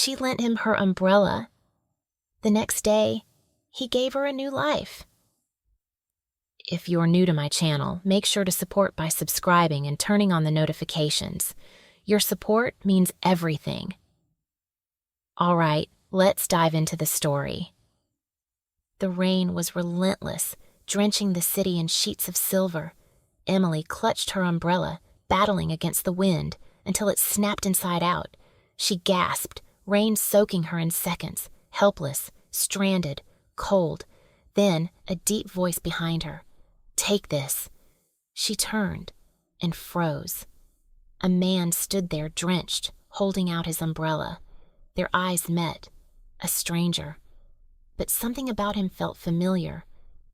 she lent him her umbrella. The next day, he gave her a new life. If you're new to my channel, make sure to support by subscribing and turning on the notifications. Your support means everything. All right, let's dive into the story. The rain was relentless, drenching the city in sheets of silver. Emily clutched her umbrella, battling against the wind, until it snapped inside out. She gasped, rain soaking her in seconds, helpless, stranded, cold. Then, a deep voice behind her. "Take this." She turned and froze. A man stood there drenched, holding out his umbrella. Their eyes met. A stranger. But something about him felt familiar.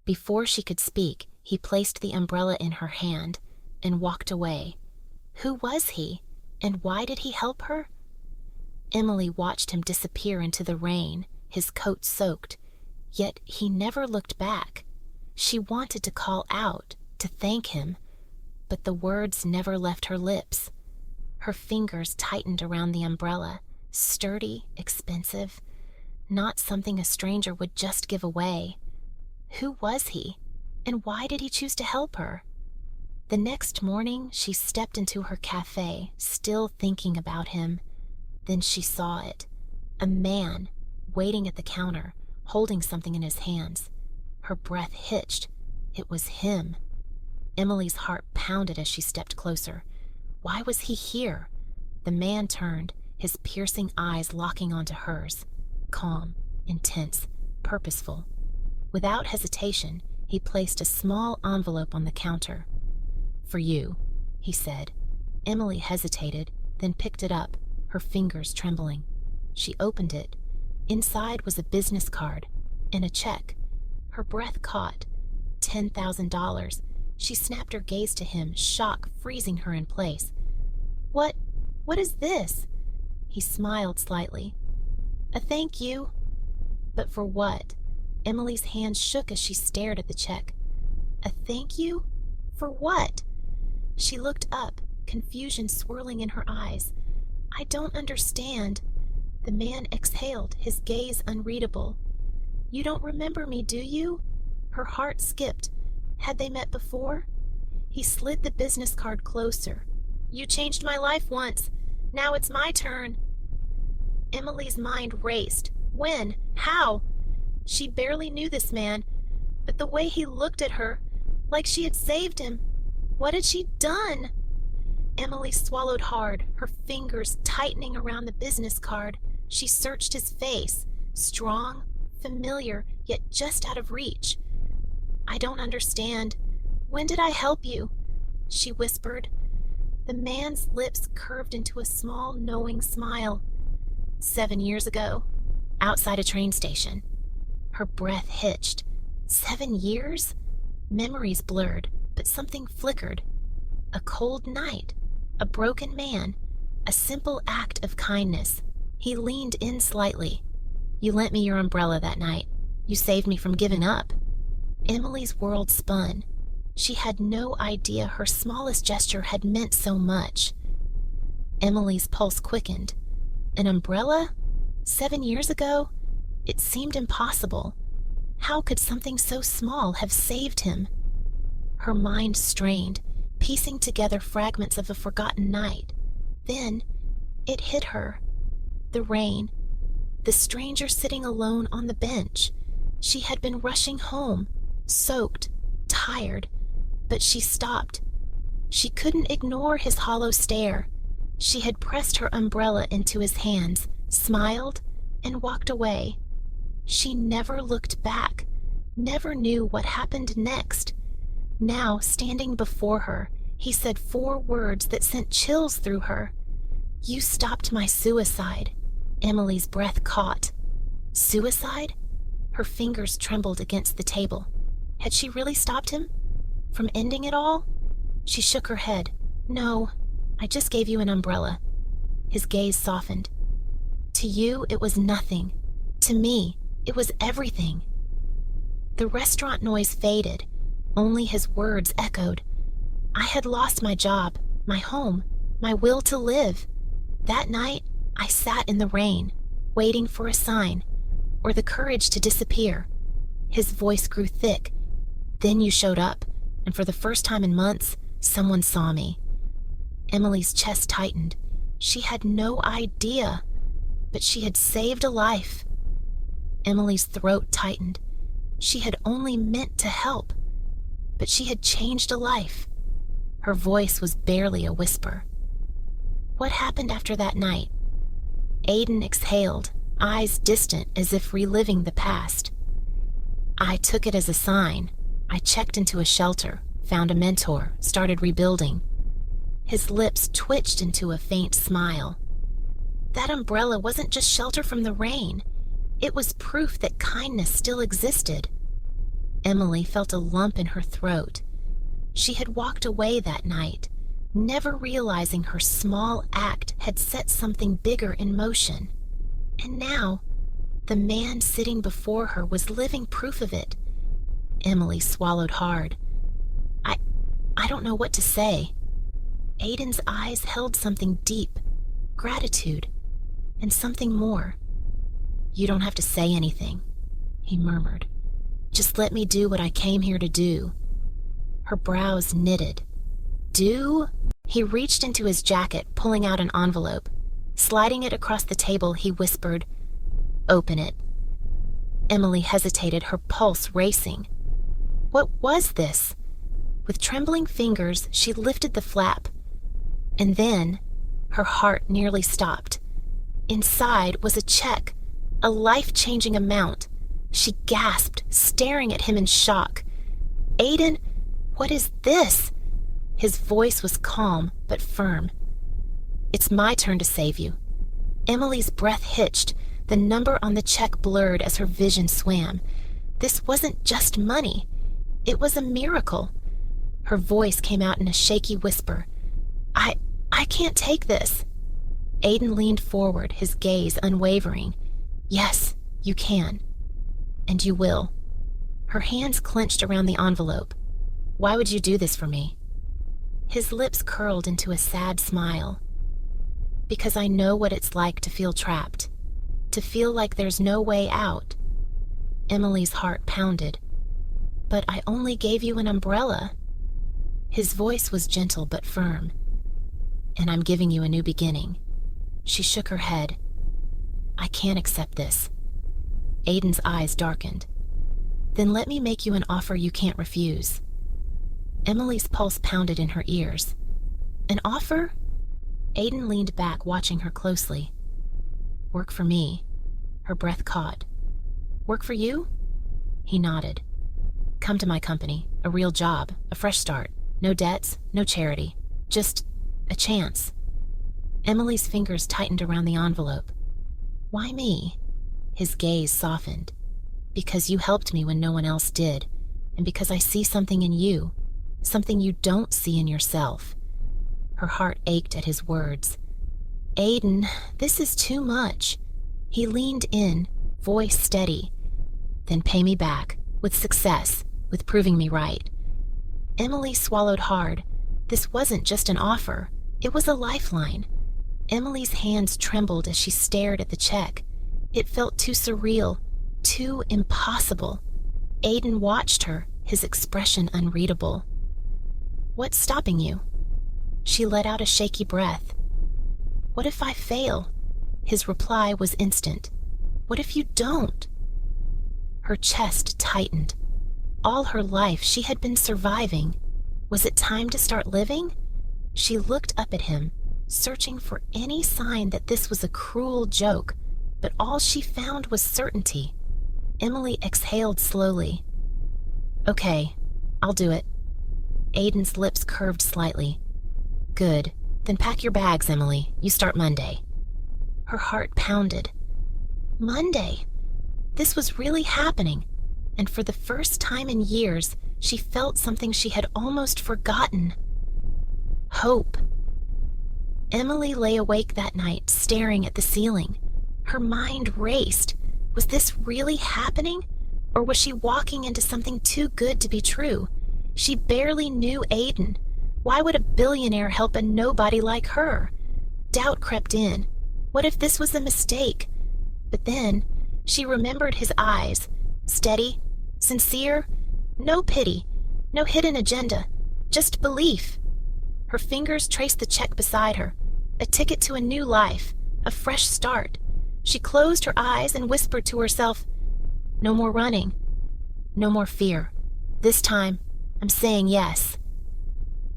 Before she could speak, he placed the umbrella in her hand and walked away. Who was he, and why did he help her? Emily watched him disappear into the rain, his coat soaked, yet he never looked back. She wanted to call out, to thank him, but the words never left her lips. Her fingers tightened around the umbrella, sturdy, expensive, not something a stranger would just give away. Who was he, and why did he choose to help her? The next morning, she stepped into her cafe, still thinking about him. Then she saw it. A man, waiting at the counter, holding something in his hands. Her breath hitched. It was him. Emily's heart pounded as she stepped closer. Why was he here? The man turned, his piercing eyes locking onto hers. Calm, intense, purposeful. Without hesitation, he placed a small envelope on the counter. "For you," he said. Emily hesitated, then picked it up, her fingers trembling. She opened it. Inside was a business card and a check. Her breath caught. $10,000. She snapped her gaze to him, shock freezing her in place. What is this?" He smiled slightly. "A thank you." But for what? Emily's hands shook as she stared at the check. A thank you? For what? She looked up, confusion swirling in her eyes. "I don't understand." The man exhaled, his gaze unreadable. "You don't remember me, do you?" Her heart skipped. Had they met before? He slid the business card closer. "You changed my life once. Now it's my turn." Emily's mind raced. When? How? She barely knew this man, but the way he looked at her, like she had saved him. What had she done? Emily swallowed hard, her fingers tightening around the business card. She searched his face, strong, familiar, yet just out of reach. "I don't understand. When did I help you?" she whispered. The man's lips curved into a small, knowing smile. 7 years ago, outside a train station. Her breath hitched. 7 years? Memories blurred, but something flickered. A cold night, a broken man, a simple act of kindness. He leaned in slightly. "You lent me your umbrella that night. You saved me from giving up." Emily's world spun. She had no idea her smallest gesture had meant so much. Emily's pulse quickened. An umbrella? 7 years ago? It seemed impossible. How could something so small have saved him? Her mind strained, piecing together fragments of a forgotten night. Then, it hit her. The rain. The stranger sitting alone on the bench. She had been rushing home, soaked, tired, but she stopped. She couldn't ignore his hollow stare. She had pressed her umbrella into his hands, smiled, and walked away. She never looked back, never knew what happened next. Now, standing before her, he said 4 words that sent chills through her. "You stopped my suicide." Emily's breath caught. Suicide? Her fingers trembled against the table. Had she really stopped him? From ending it all? She shook her head. "No, I just gave you an umbrella." His gaze softened. "To you, it was nothing. To me, it was everything." The restaurant noise faded. Only his words echoed. "I had lost my job, my home, my will to live. That night, I sat in the rain. waiting for a sign or the courage to disappear. His voice grew thick. Then you showed up, and for the first time in months, someone saw me. Emily's chest tightened. She had no idea, but she had saved a life. Emily's throat tightened. She had only meant to help, but she had changed a life. Her voice was barely a whisper. What happened after that night? Aiden exhaled, eyes distant as if reliving the past. I took it as a sign. I checked into a shelter, found a mentor, started rebuilding. His lips twitched into a faint smile. That umbrella wasn't just shelter from the rain. It was proof that kindness still existed. Emily felt a lump in her throat. She had walked away that night, never realizing her small act had set something bigger in motion. And now, the man sitting before her was living proof of it. Emily swallowed hard. I don't know what to say. Aiden's eyes held something deep, gratitude, and something more. You don't have to say anything, he murmured. Just let me do what I came here to do. Her brows knitted. Do? He reached into his jacket, pulling out an envelope. Sliding it across the table, he whispered, "Open it." Emily hesitated, her pulse racing. What was this? With trembling fingers, she lifted the flap. And then, her heart nearly stopped. Inside was a check, a life-changing amount. She gasped, staring at him in shock. Aiden, what is this? His voice was calm, but firm. It's my turn to save you. Emily's breath hitched, the number on the check blurred as her vision swam. This wasn't just money. It was a miracle. Her voice came out in a shaky whisper. I can't take this. Aiden leaned forward, his gaze unwavering. Yes, you can. And you will. Her hands clenched around the envelope. Why would you do this for me? His lips curled into a sad smile. Because I know what it's like to feel trapped, to feel like there's no way out. Emily's heart pounded. But I only gave you an umbrella. His voice was gentle but firm. And I'm giving you a new beginning. She shook her head. I can't accept this. Aiden's eyes darkened. Then let me make you an offer you can't refuse. Emily's pulse pounded in her ears. An offer? Aiden leaned back, watching her closely. Work for me. Her breath caught. Work for you? He nodded. Come to my company, a real job, a fresh start. No debts, no charity. Just a chance. Emily's fingers tightened around the envelope. Why me? His gaze softened. Because you helped me when no one else did, and because I see something in you, something you don't see in yourself. Her heart ached at his words. Aiden, this is too much. He leaned in, voice steady. Then pay me back, with success, with proving me right. Emily swallowed hard. This wasn't just an offer. It was a lifeline. Emily's hands trembled as she stared at the check. It felt too surreal, too impossible. Aiden watched her, his expression unreadable. What's stopping you? She let out a shaky breath. What if I fail? His reply was instant. What if you don't? Her chest tightened. All her life she had been surviving. Was it time to start living? She looked up at him, searching for any sign that this was a cruel joke, but all she found was certainty. Emily exhaled slowly. Okay, I'll do it. Aiden's lips curved slightly. Good. Then pack your bags, Emily. You start Monday. Her heart pounded. Monday. This was really happening, and for the first time in years, she felt something she had almost forgotten. Hope. Emily lay awake that night, staring at the ceiling. Her mind raced. Was this really happening? Or was she walking into something too good to be true? She barely knew Aiden. Why would a billionaire help a nobody like her? Doubt crept in. What if this was a mistake? But then she remembered his eyes, steady, sincere, no pity, no hidden agenda, just belief. Her fingers traced the check beside her, a ticket to a new life, a fresh start. She closed her eyes and whispered to herself, "No more running, no more fear. This time, I'm saying yes."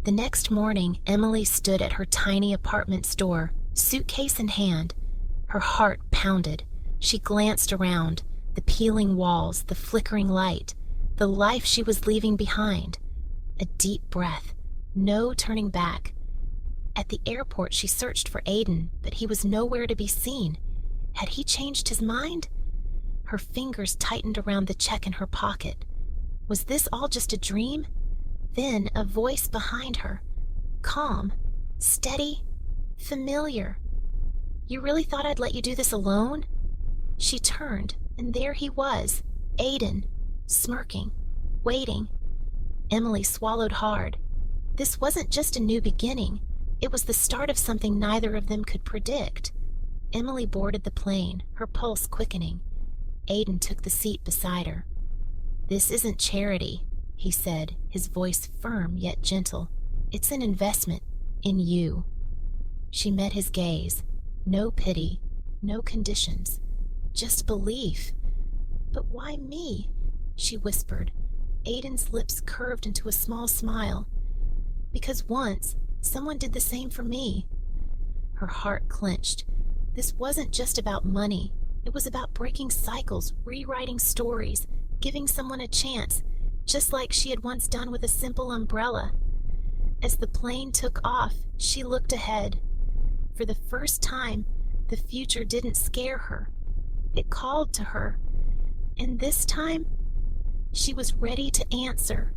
The next morning, Emily stood at her tiny apartment's door, suitcase in hand. Her heart pounded. She glanced around, the peeling walls, the flickering light, the life she was leaving behind. A deep breath, no turning back. At the airport, she searched for Aiden, but he was nowhere to be seen. Had he changed his mind? Her fingers tightened around the check in her pocket. Was this all just a dream? Then a voice behind her, calm, steady, familiar. "You really thought I'd let you do this alone?" She turned, and there he was, Aiden, smirking, waiting. Emily swallowed hard. This wasn't just a new beginning. It was the start of something neither of them could predict. Emily boarded the plane, her pulse quickening. Aiden took the seat beside her. "This isn't charity," he said, his voice firm yet gentle. "It's an investment in you." She met his gaze. No pity, no conditions, just belief. "But why me?" she whispered. Aiden's lips curved into a small smile. "Because once, someone did the same for me." Her heart clenched. This wasn't just about money. It was about breaking cycles, rewriting stories, giving someone a chance, just like she had once done with a simple umbrella. As the plane took off, she looked ahead. For the first time, the future didn't scare her. It called to her. And this time, she was ready to answer,